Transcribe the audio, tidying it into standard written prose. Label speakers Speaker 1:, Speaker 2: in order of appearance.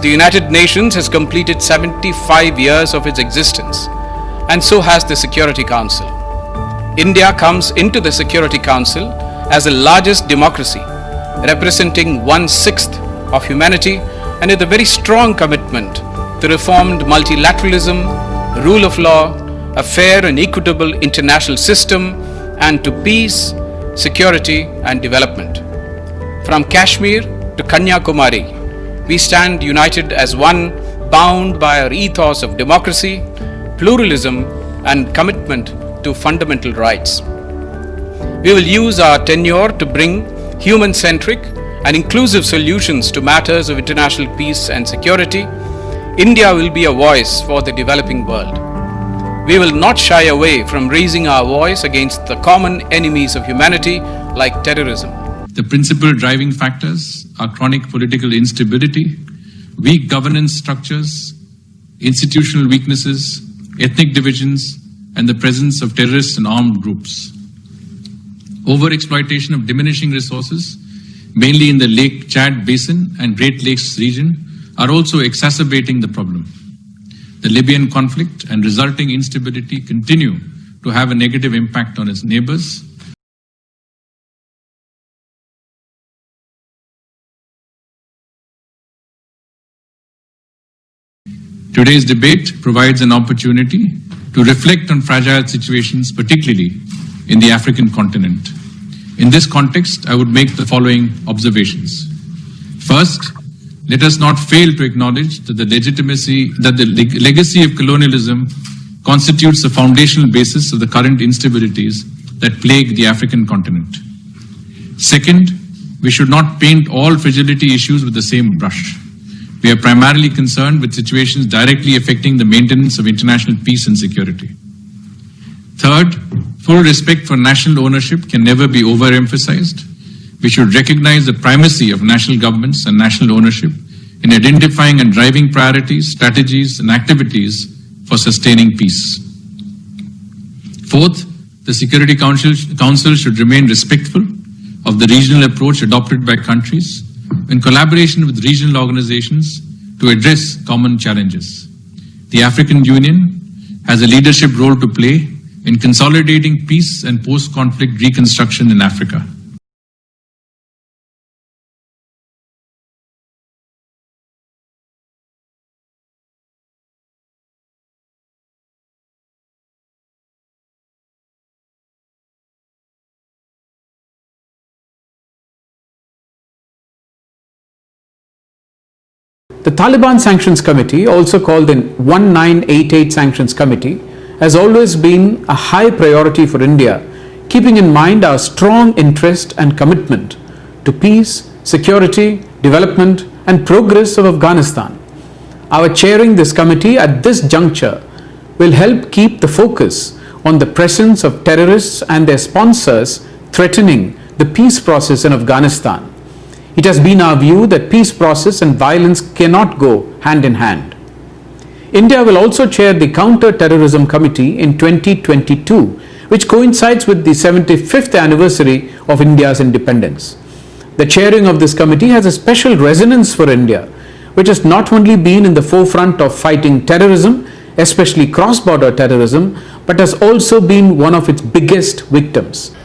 Speaker 1: The United Nations has completed 75 years of its existence, and so has the Security Council. India comes into the Security Council as the largest democracy, representing 1/6 of humanity, and with a very strong commitment to reformed multilateralism, rule of law, a fair and equitable international system, and to peace, security and development. From Kashmir to Kanyakumari, we stand united as one, bound by our ethos of democracy, pluralism and commitment to fundamental rights. We will use our tenure to bring human-centric and inclusive solutions to matters of international peace and security. India will be a voice for the developing world. We will not shy away from raising our voice against the common enemies of humanity like terrorism.
Speaker 2: The principal driving factors are chronic political instability, weak governance structures, institutional weaknesses, ethnic divisions, and the presence of terrorists and armed groups. Overexploitation of diminishing resources, mainly in the Lake Chad Basin and Great Lakes region, are also exacerbating the problem. The Libyan conflict and resulting instability continue to have a negative impact on its neighbors. Today's debate provides an opportunity to reflect on fragile situations, particularly in the African continent. In this context, I would make the following observations. First, let us not fail to acknowledge that the legacy of colonialism constitutes the foundational basis of the current instabilities that plague the African continent. Second, we should not paint all fragility issues with the same brush. We are primarily concerned with situations directly affecting the maintenance of international peace and security. Third, full respect for national ownership can never be overemphasized. We should recognize the primacy of national governments and national ownership in identifying and driving priorities, strategies, and activities for sustaining peace. Fourth, the Security Council should remain respectful of the regional approach adopted by countries in collaboration with regional organizations to address common challenges. The African Union has a leadership role to play in consolidating peace and post-conflict reconstruction in Africa.
Speaker 3: The Taliban Sanctions Committee, also called the 1988 Sanctions Committee, has always been a high priority for India, keeping in mind our strong interest and commitment to peace, security, development and progress of Afghanistan. Our chairing this committee at this juncture will help keep the focus on the presence of terrorists and their sponsors threatening the peace process in Afghanistan. It has been our view that peace process and violence cannot go hand in hand. India will also chair the Counter-Terrorism Committee in 2022, which coincides with the 75th anniversary of India's independence. The chairing of this committee has a special resonance for India, which has not only been in the forefront of fighting terrorism, especially cross-border terrorism, but has also been one of its biggest victims.